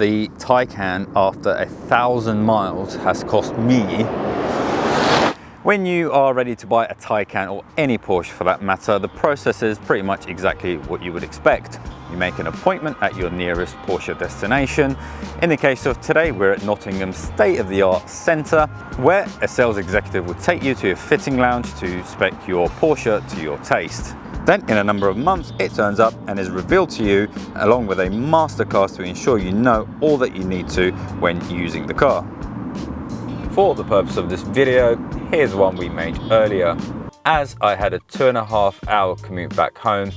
the Taycan after 1,000 miles has cost me. When you are ready to buy a Taycan, or any Porsche for that matter, the process is pretty much exactly what you would expect. You make an appointment at your nearest Porsche destination. In the case of today, we're at Nottingham's state-of-the-art centre, where a sales executive will take you to a fitting lounge to spec your Porsche to your taste. Then, in a number of months, it turns up and is revealed to you, along with a masterclass to ensure you know all that you need to when using the car. For the purpose of this video, here's one we made earlier. As I had a 2.5-hour commute back home,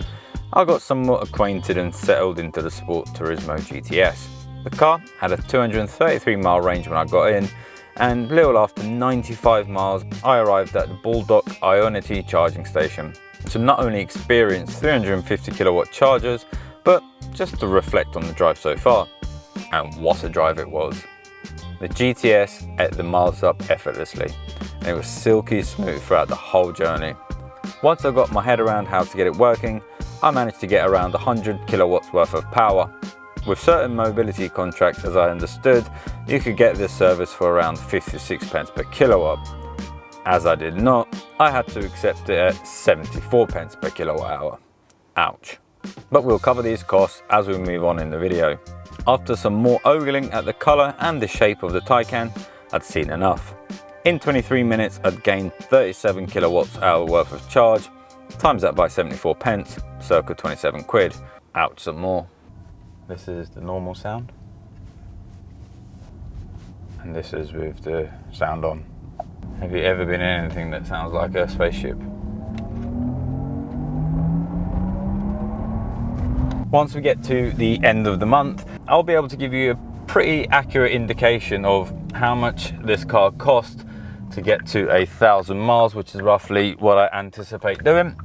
I got somewhat acquainted and settled into the Sport Tourismo GTS. The car had a 233-mile range when I got in, and little after 95 miles, I arrived at the Baldock Ionity charging station to not only experience 350 kilowatt chargers, but just to reflect on the drive so far. And what a drive it was. The GTS ate the miles up effortlessly, and it was silky smooth throughout the whole journey. Once I got my head around how to get it working, I managed to get around 100 kilowatts worth of power. With certain mobility contracts, as I understood, you could get this service for around 56 pence per kilowatt. As I did not, I had to accept it at 74 pence per kilowatt hour. Ouch. But we'll cover these costs as we move on in the video. After some more ogling at the colour and the shape of the Taycan, I'd seen enough. In 23 minutes, I'd gained 37 kilowatts hour worth of charge. Times that by 74 pence, circa 27 quid. Ouch some more. This is the normal sound. And this is with the sound on. Have you ever been in anything that sounds like a spaceship? Once we get to the end of the month, I'll be able to give you a pretty accurate indication of how much this car cost to get to 1,000 miles, which is roughly what I anticipate doing.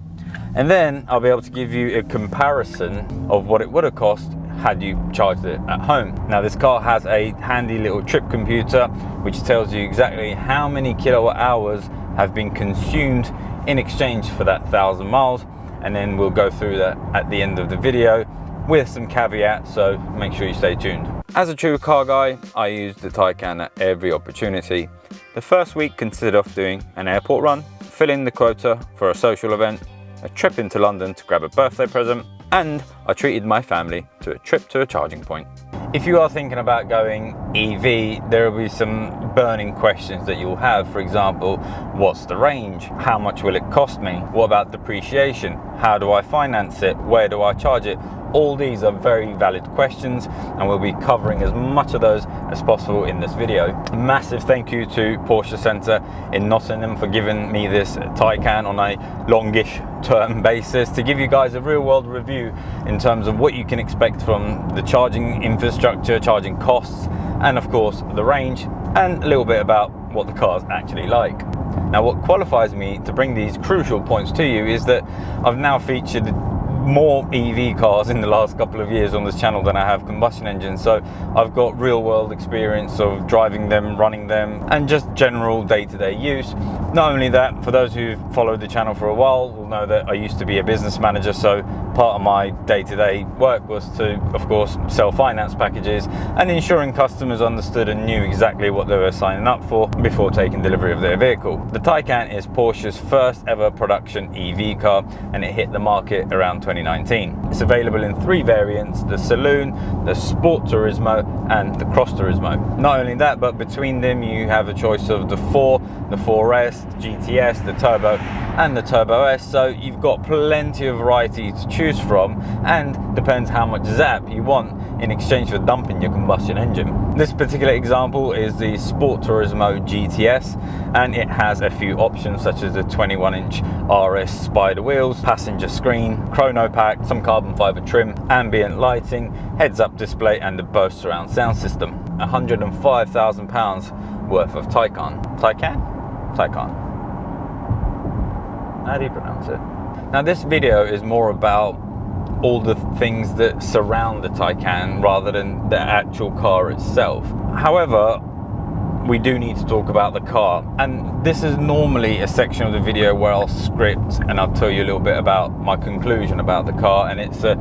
And then I'll be able to give you a comparison of what it would have cost had you charged it at home. Now, this car has a handy little trip computer which tells you exactly how many kilowatt hours have been consumed in exchange for that 1,000 miles, and then we'll go through that at the end of the video with some caveats, so make sure you stay tuned. As a true car guy, I use the Taycan at every opportunity. The first week consisted of doing an airport run, filling the quota for a social event, a trip into London to grab a birthday present, and I treated my family to a trip to a charging point. If you are thinking about going EV, there will be some burning questions that you'll have. For example, what's the range? How much will it cost me? What about depreciation? How do I finance it? Where do I charge it? All these are very valid questions, and we'll be covering as much of those as possible in this video. A massive thank you to Porsche Centre in Nottingham for giving me this Taycan on a longish term basis to give you guys a real world review in terms of what you can expect from the charging infrastructure, charging costs, and of course the range, and a little bit about what the car's actually like. Now, what qualifies me to bring these crucial points to you is that I've now featured more EV cars in the last couple of years on this channel than I have combustion engines, so I've got real world experience of driving them, running them, and just general day-to-day use. Not only that, for those who've followed the channel for a while will know that I used to be a business manager, so part of my day-to-day work was to, of course, sell finance packages and ensuring customers understood and knew exactly what they were signing up for before taking delivery of their vehicle. The Taycan is Porsche's first ever production EV car, and it hit the market around 2019. It's available in 3 variants: the Saloon, the Sport Tourismo, and the Cross Tourismo. Not only that, but between them you have a choice of the 4, the 4S, the GTS, the Turbo, and the Turbo S, so you've got plenty of variety to choose from, and depends how much zap you want in exchange for dumping your combustion engine. This particular example is the Sport Tourismo GTS, and it has a few options such as the 21-inch RS Spider wheels, passenger screen, chrono pack, some carbon fiber trim, ambient lighting, heads-up display, and the Bose surround sound system. £105,000 worth of Taycan. Taycan. How do you pronounce it? Now, this video is more about all the things that surround the Taycan rather than the actual car itself. However, we do need to talk about the car, and this is normally a section of the video where I'll script and I'll tell you a little bit about my conclusion about the car, and it's a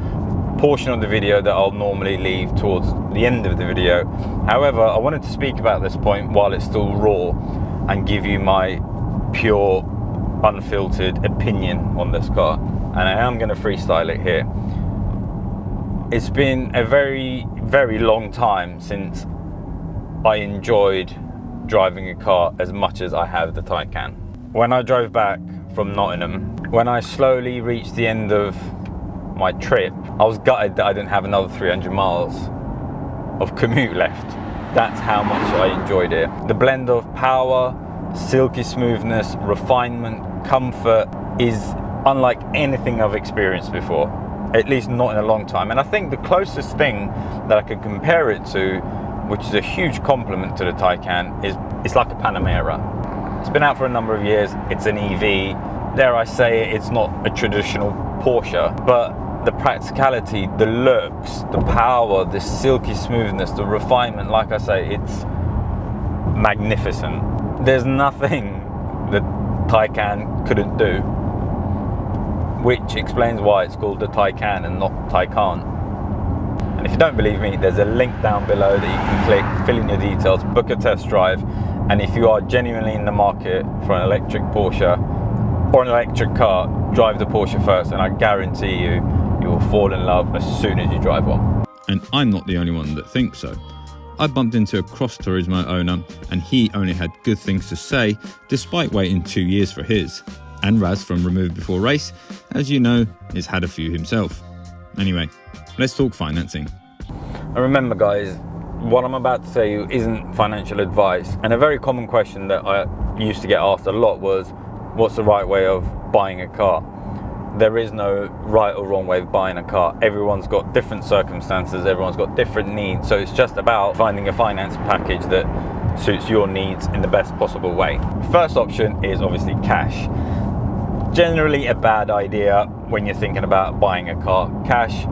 portion of the video that I'll normally leave towards the end of the video. However, I wanted to speak about this point while it's still raw and give you my pure, unfiltered opinion on this car. And I am going to freestyle it here. It's been a very, very long time since I enjoyed driving a car as much as I have the Taycan. When I drove back from Nottingham, when I slowly reached the end of my trip, I was gutted that I didn't have another 300 miles of commute left. That's how much I enjoyed it. The blend of power, silky smoothness, refinement, comfort is unlike anything I've experienced before, at least not in a long time. And I think the closest thing that I could compare it to, which is a huge compliment to the Taycan, is it's like a Panamera. It's been out for a number of years, it's an EV. Dare I say it, it's not a traditional Porsche, but the practicality, the looks, the power, the silky smoothness, the refinement, like I say, it's magnificent. There's nothing that Taycan couldn't do, which explains why it's called the Taycan and not Taycan. And if you don't believe me, there's a link down below that you can click, fill in your details, book a test drive, and if you are genuinely in the market for an electric Porsche or an electric car, drive the Porsche first, and I guarantee you, you will fall in love as soon as you drive one. And I'm not the only one that thinks so. I bumped into a Porsche Turismo owner, and he only had good things to say despite waiting 2 years for his. And Raz from Remove Before Race, as you know, has had a few himself. Anyway, let's talk financing. And remember guys, what I'm about to say isn't financial advice, and a very common question that I used to get asked a lot was, what's the right way of buying a car? There is no right or wrong way of buying a car. Everyone's got different circumstances, everyone's got different needs, so it's just about finding a finance package that suits your needs in the best possible way. First option is obviously cash. Generally a bad idea when you're thinking about buying a car. Cash,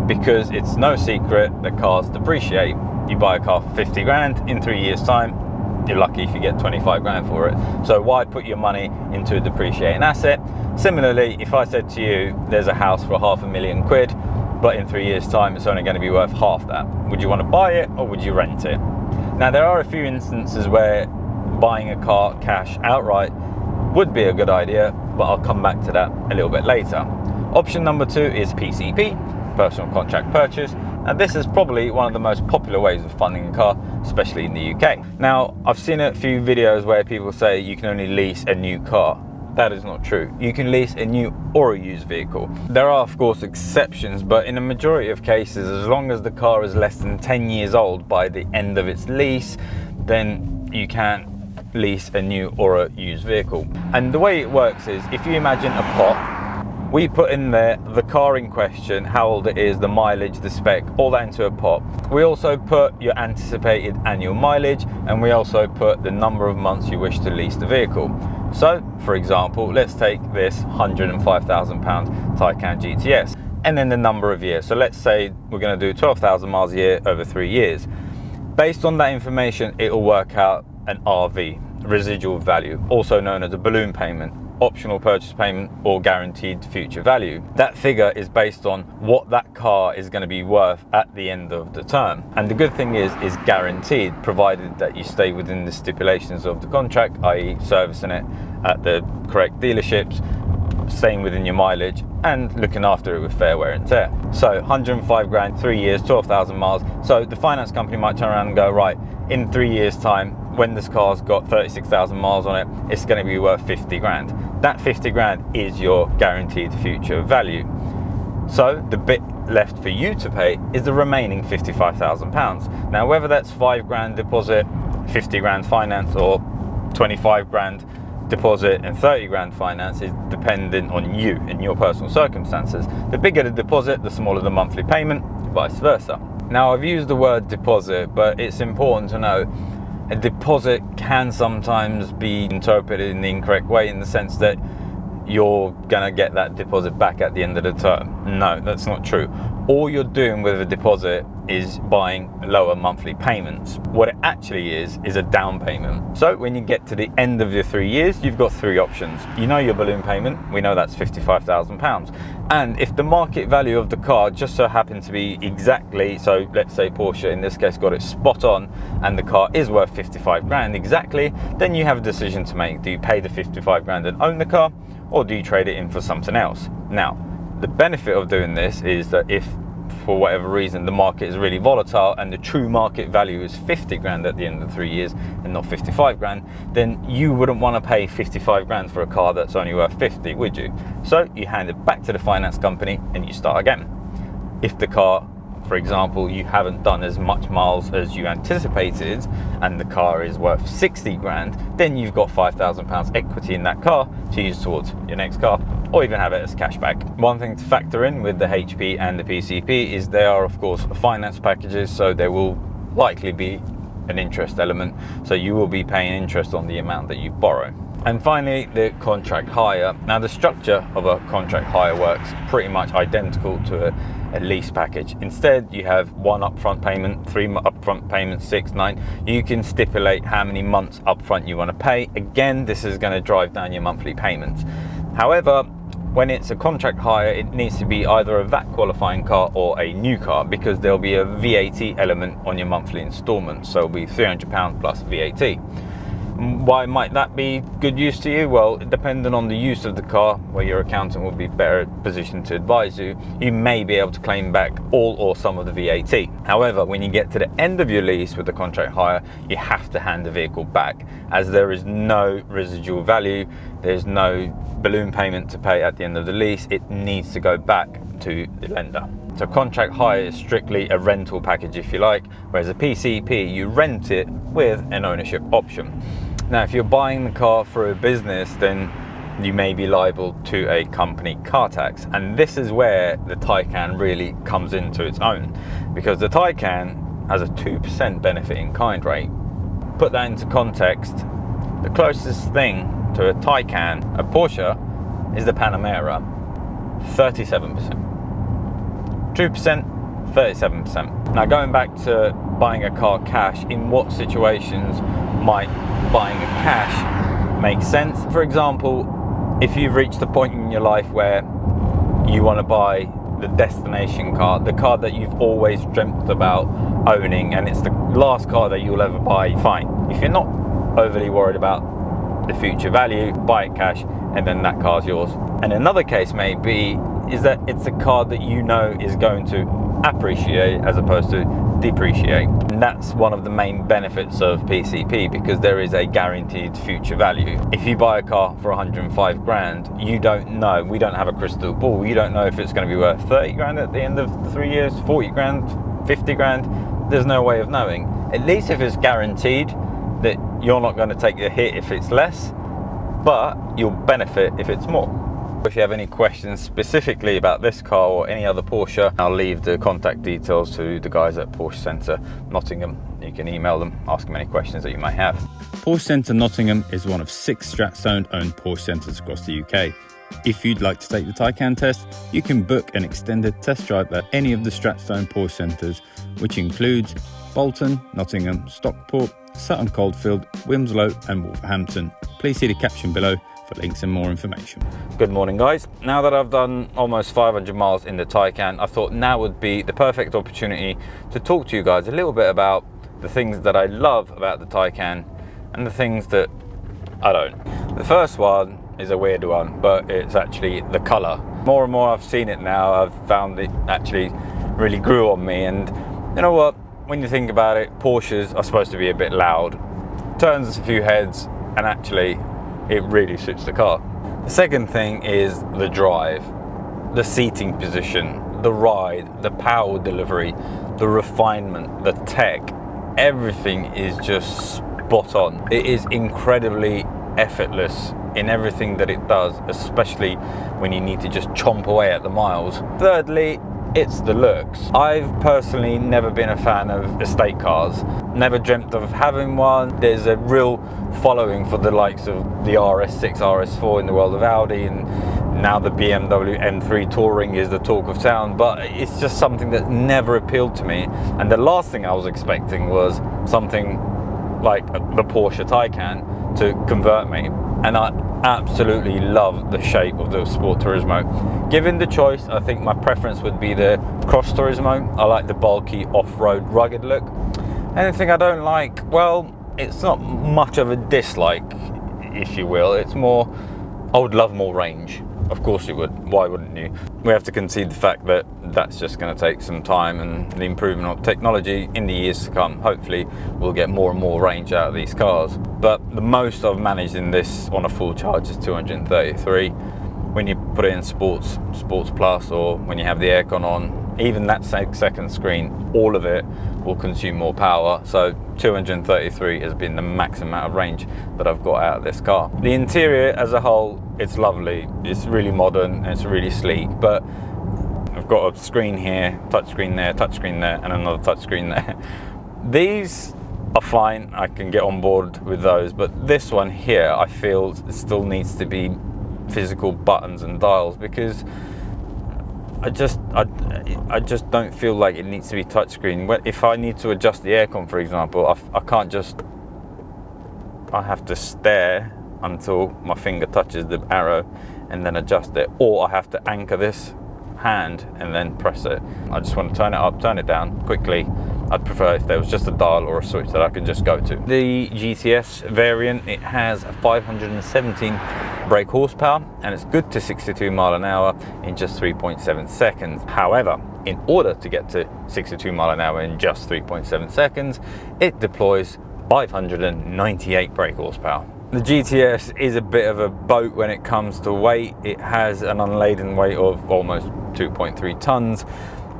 because it's no secret that cars depreciate. You buy a car for 50 grand, in 3 years time, you're lucky if you get 25 grand for it. So why put your money into a depreciating asset? Similarly, if I said to you, there's a house for £500,000, but in 3 years time, it's only going to be worth half that. Would you want to buy it or would you rent it? Now, there are a few instances where buying a car cash outright would be a good idea, but I'll come back to that a little bit later. Option number 2 is PCP, personal contract purchase. And this is probably one of the most popular ways of funding a car, especially in the UK. Now, I've seen a few videos where people say you can only lease a new car. That is not true. You can lease a new or a used vehicle. There are, of course, exceptions, but in a majority of cases, as long as the car is less than 10 years old by the end of its lease, then you can lease a new or a used vehicle. And the way it works is, if you imagine a pot, we put in there the car in question, how old it is, the mileage, the spec, all that into a pot. We also put your anticipated annual mileage, and we also put the number of months you wish to lease the vehicle. So, for example, let's take this £105,000 Taycan GTS, and then the number of years. So let's say we're going to do 12,000 miles a year over 3 years. Based on that information, it will work out an RV, residual value, also known as a balloon payment, optional purchase payment, or guaranteed future value. That figure is based on what that car is going to be worth at the end of the term. And the good thing is guaranteed, provided that you stay within the stipulations of the contract, i.e. servicing it at the correct dealerships, staying within your mileage, and looking after it with fair wear and tear. So 105 grand, 3 years, 12,000 miles. So the finance company might turn around and go, right, in 3 years time, when this car's got 36,000 miles on it, it's going to be worth 50 grand. That 50 grand is your guaranteed future value. So the bit left for you to pay is the remaining £55,000. Now, whether that's 5 grand deposit, 50 grand finance, or 25 grand deposit and 30 grand finance is dependent on you and your personal circumstances. The bigger the deposit, the smaller the monthly payment, vice versa. Now, I've used the word deposit, but it's important to know a deposit can sometimes be interpreted in the incorrect way, in the sense that you're gonna get that deposit back at the end of the term. No, that's not true. All you're doing with a deposit is buying lower monthly payments. What it actually is a down payment. So when you get to the end of your 3 years, you've got three options. You know your balloon payment, we know that's £55,000. And if the market value of the car just so happened to be exactly, so let's say Porsche in this case got it spot on and the car is worth 55 grand exactly, then you have a decision to make. Do you pay the 55 grand and own the car, or do you trade it in for something else? Now, the benefit of doing this is that if for whatever reason the market is really volatile and the true market value is 50 grand at the end of 3 years and not 55 grand, then you wouldn't want to pay 55 grand for a car that's only worth 50, would you? So you hand it back to the finance company and you start again. If the car, for example, you haven't done as much miles as you anticipated and the car is worth 60 grand, then you've got £5,000 equity in that car to use towards your next car, or even have it as cashback. One thing to factor in with the HP and the PCP is they are of course finance packages, so there will likely be an interest element, so you will be paying interest on the amount that you borrow. And finally, the contract hire. Now the structure of a contract hire works pretty much identical to a lease package. Instead, you have one upfront payment, 3 upfront payments, 6, 9. You can stipulate how many months upfront you want to pay. Again, this is going to drive down your monthly payments. However, when it's a contract hire, it needs to be either a VAT qualifying car or a new car, because there'll be a VAT element on your monthly instalment. So it'll be £300 plus VAT. Why might that be good use to you? Well, depending on the use of the car, where your accountant will be better positioned to advise you, you may be able to claim back all or some of the VAT. However, when you get to the end of your lease with the contract hire, you have to hand the vehicle back, as there is no residual value, there's no balloon payment to pay at the end of the lease. It needs to go back to the lender. So contract hire is strictly a rental package, if you like, whereas a PCP, you rent it with an ownership option. Now, if you're buying the car for a business, then you may be liable to a company car tax. And this is where the Taycan really comes into its own, because the Taycan has a 2% benefit in kind rate. Put that into context, the closest thing to a Taycan, a Porsche, is the Panamera, 37%. 2%, 37%. Now, going back to buying a car cash, in what situations might buying a cash make sense? For example, if you've reached the point in your life where you want to buy the destination car, the car that you've always dreamt about owning, and it's the last car that you'll ever buy, fine. If you're not overly worried about the future value, buy it cash and then that car's yours. And another case may be is that it's a car that you know is going to appreciate as opposed to depreciate. And that's one of the main benefits of PCP, because there is a guaranteed future value. If you buy a car for 105 grand, you don't know, we don't have a crystal ball, you don't know if it's going to be worth 30 grand at the end of the 3 years, 40 grand, 50 grand, there's no way of knowing. At least if it's guaranteed that you're not going to take the hit if it's less, but you'll benefit if it's more. If you have any questions specifically about this car or any other Porsche, I'll leave the contact details to the guys at Porsche Centre Nottingham. You can email them, ask them any questions that you might have. Porsche Centre Nottingham is one of 6 Stratstone-owned Porsche centres across the UK. If you'd like to take the Taycan test, you can book an extended test drive at any of the Stratstone Porsche centres, which includes Bolton, Nottingham, Stockport, Sutton Coldfield, Wilmslow and Wolverhampton. Please see the caption below for links and more information. Good morning, guys. Now that I've done almost 500 miles in the Taycan, I thought now would be the perfect opportunity to talk to you guys a little bit about the things that I love about the Taycan and the things that I don't. The first one is a weird one, but it's actually the colour. More and more I've seen it now, I've found it actually really grew on me. And you know what, when you think about it, Porsches are supposed to be a bit loud, turns a few heads, and actually it really suits the car. The second thing is the drive, the seating position, the ride, the power delivery, the refinement, the tech, everything is just spot on. It is incredibly effortless in everything that it does, especially when you need to just chomp away at the miles. Thirdly, it's the looks. I've personally never been a fan of estate cars, never dreamt of having one. There's a real following for the likes of the RS6, RS4 in the world of Audi, and now the BMW M3 Touring is the talk of town, but it's just something that never appealed to me. And the last thing I was expecting was something like the Porsche Taycan to convert me, and I absolutely love the shape of the Sport Tourismo. Given the choice, I think my preference would be the Cross Tourismo. I like the bulky off-road rugged look. Anything I don't like, well, it's not much of a dislike, if you will. It's more, I would love more range. Of course you would, why wouldn't you? We have to concede the fact that that's just going to take some time, and the improvement of technology in the years to come, hopefully we'll get more and more range out of these cars. But the most I've managed in this on a full charge is 233. When you put it in Sports Plus, or when you have the aircon on, even that second screen, all of it will consume more power. So 233 has been the maximum amount of range that I've got out of this car. The interior as a whole, it's lovely. It's really modern, it's really sleek, but I've got a screen here, touchscreen there, and another touchscreen there. These are fine, I can get on board with those, but this one here, I feel it still needs to be physical buttons and dials, because I just don't feel like it needs to be touchscreen. If I need to adjust the aircon, for example, I can't just, I have to stare until my finger touches the arrow and then adjust it, or I have to anchor this hand and then press it. I just want to turn it up, turn it down quickly. I'd prefer if there was just a dial or a switch that I can just go to. The GTS variant, it has 517 brake horsepower, and it's good to 62 mile an hour in just 3.7 seconds. However, in order to get to 62 mile an hour in just 3.7 seconds, it deploys 598 brake horsepower. The GTS is a bit of a boat when it comes to weight. It has an unladen weight of almost 2.3 tons.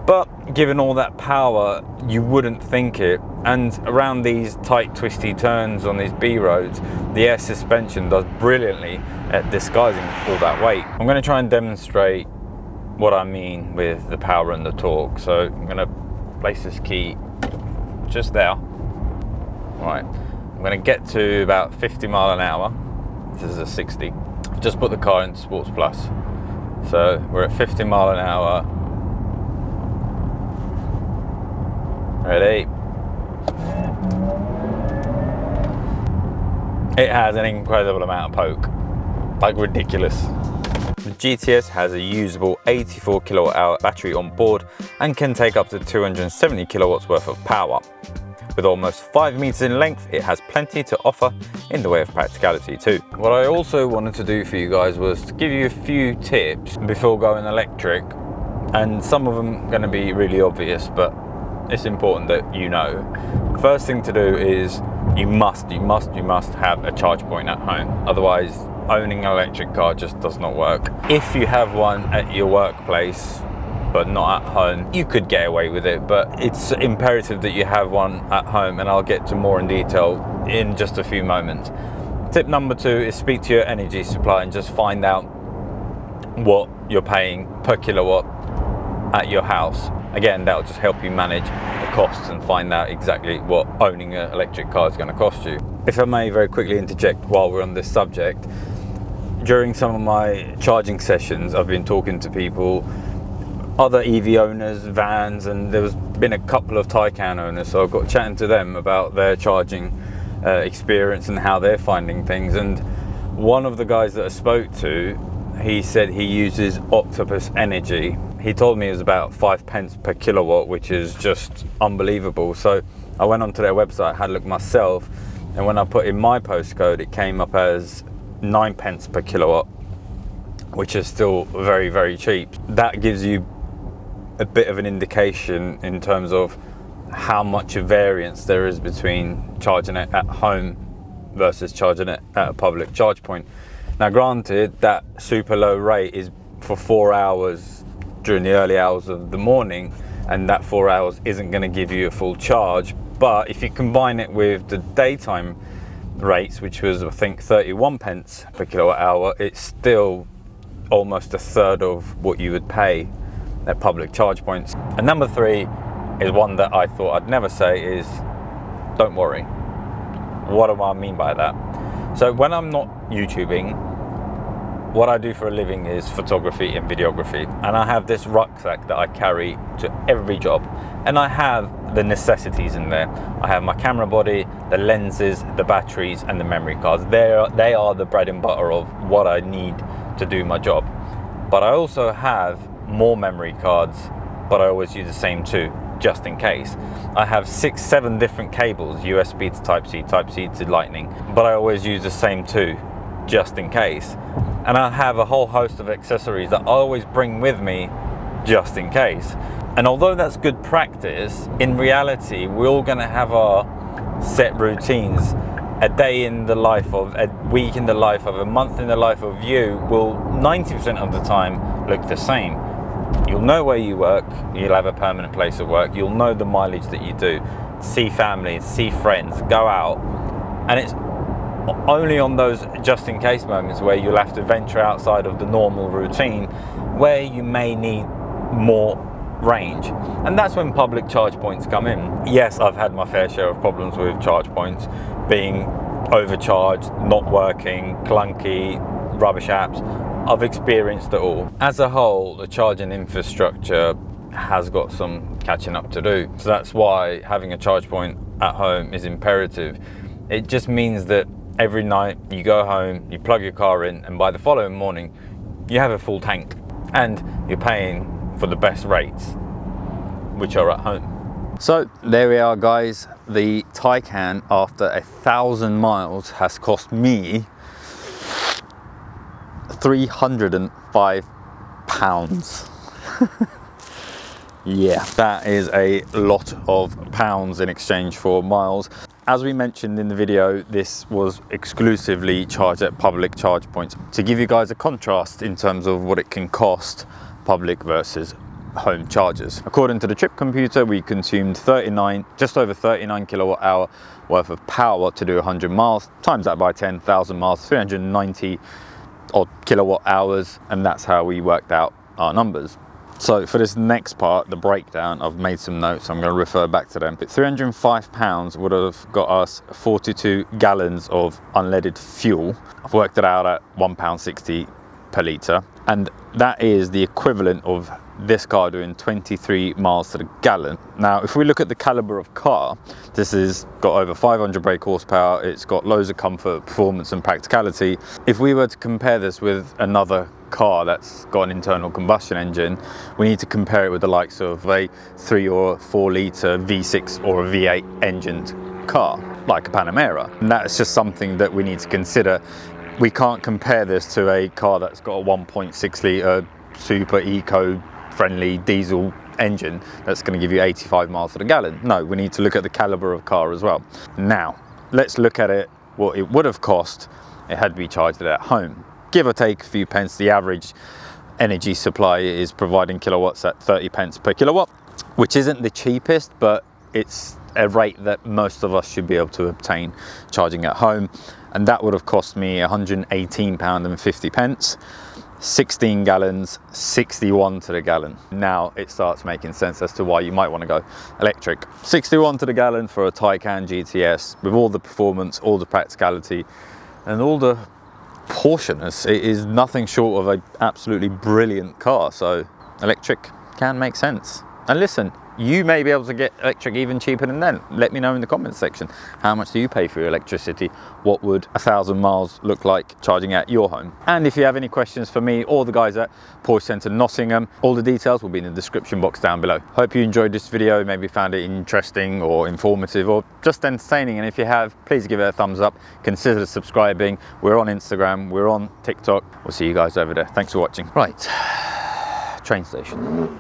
But given all that power, you wouldn't think it. And around these tight, twisty turns on these B roads, the air suspension does brilliantly at disguising all that weight. I'm going to try and demonstrate what I mean with the power and the torque. So I'm going to place this key just there. Right, I'm going to get to about 50 mile an hour. This is a 60. I've just put the car into Sports Plus. So we're at 50 mile an hour. Ready? It has an incredible amount of poke, like ridiculous. The GTS has a usable 84 kilowatt hour battery on board and can take up to 270 kilowatts worth of power. With almost 5 meters in length, it has plenty to offer in the way of practicality too. What I also wanted to do for you guys was to give you a few tips before going electric, and some of them are going to be really obvious, but it's important that you know. First thing to do is you must have a charge point at home. Otherwise, owning an electric car just does not work. If you have one at your workplace but not at home, you could get away with it, but it's imperative that you have one at home, and I'll get to more in detail in just a few moments. Tip number 2 is speak to your energy supplier and just find out what you're paying per kilowatt at your house. Again, that'll just help you manage the costs and find out exactly what owning an electric car is going to cost you. If I may very quickly interject while we're on this subject, during some of my charging sessions, I've been talking to people, other EV owners, vans, and there's been a couple of Taycan owners, so I've got chatting to them about their charging experience and how they're finding things. And one of the guys that I spoke to, he said he uses Octopus Energy. He told me it was about 5 pence per kilowatt, which is just unbelievable. So I went onto their website, had a look myself, and when I put in my postcode, it came up as 9 pence per kilowatt, which is still very, very cheap. That gives you a bit of an indication in terms of how much of variance there is between charging it at home versus charging it at a public charge point. Now granted, that super low rate is for 4 hours during the early hours of the morning, and that 4 hours isn't going to give you a full charge. But if you combine it with the daytime rates, which was I think 31 pence per kilowatt hour, it's still almost a third of what you would pay at public charge points. And number 3 is one that I thought I'd never say, is don't worry. What do I mean by that? So when I'm not YouTubing, what I do for a living is photography and videography, and I have this rucksack that I carry to every job, and I have the necessities in there. I have my camera body, the lenses, the batteries, and the memory cards. They are the bread and butter of what I need to do my job. But I also have more memory cards, but I always use the same 2 just in case. I have 6-7 different cables, USB to Type-C, Type-C to Lightning, but I always use the same 2 just in case. And I have a whole host of accessories that I always bring with me just in case. And although that's good practice, in reality we're all going to have our set routines. A day in the life of, a week in the life of, a month in the life of you will 90% of the time look the same. You'll know where you work, you'll have a permanent place of work, you'll know the mileage that you do, see family, see friends, go out, and it's only on those just in case moments where you'll have to venture outside of the normal routine where you may need more range. And that's when public charge points come in. Yes, I've had my fair share of problems with charge points, being overcharged, not working, clunky, rubbish apps. I've experienced it all. As a whole, the charging infrastructure has got some catching up to do. So that's why having a charge point at home is imperative. It just means that every night you go home, you plug your car in, and by the following morning you have a full tank, and you're paying for the best rates, which are at home. So there we are, guys. The Taycan, after 1,000 miles, has cost me £305. Yeah, that is a lot of pounds in exchange for miles. As we mentioned in the video, this was exclusively charged at public charge points to give you guys a contrast in terms of what it can cost public versus home chargers. According to the trip computer, we consumed just over 39 kilowatt hour worth of power to do 100 miles. Times that by 10,000 miles, 390 odd kilowatt hours, and that's how we worked out our numbers. So for this next part, the breakdown, I've made some notes, I'm going to refer back to them. But £305 would have got us 42 gallons of unleaded fuel. I've worked it out at £1.60 per litre, and that is the equivalent of this car doing 23 miles to the gallon. Now, if we look at the caliber of car, this has got over 500 brake horsepower, it's got loads of comfort, performance and practicality. If we were to compare this with another car that's got an internal combustion engine, we need to compare it with the likes of a 3 or 4 litre V6 or a V8 engined car, like a Panamera. And that's just something that we need to consider. We can't compare this to a car that's got a 1.6 litre super eco-friendly diesel engine that's going to give you 85 miles to the gallon. No, we need to look at the caliber of car as well. Now, let's look at it, what it would have cost it had to be charged at home. Give or take a few pence, the average energy supply is providing kilowatts at 30 pence per kilowatt, which isn't the cheapest, but it's a rate that most of us should be able to obtain charging at home. And that would have cost me £118.50, 16 gallons, 61 to the gallon. Now it starts making sense as to why you might want to go electric. 61 to the gallon for a Taycan GTS with all the performance, all the practicality, and all the Porscheness. It is nothing short of an absolutely brilliant car. So electric can make sense. And listen, you may be able to get electric even cheaper than then. Let me know in the comments section. How much do you pay for your electricity? What would 1,000 miles look like charging at your home? And if you have any questions for me or the guys at Porsche Centre Nottingham, all the details will be in the description box down below. Hope you enjoyed this video, maybe found it interesting or informative or just entertaining. And if you have, please give it a thumbs up. Consider subscribing. We're on Instagram, we're on TikTok. We'll see you guys over there. Thanks for watching. Right, train station.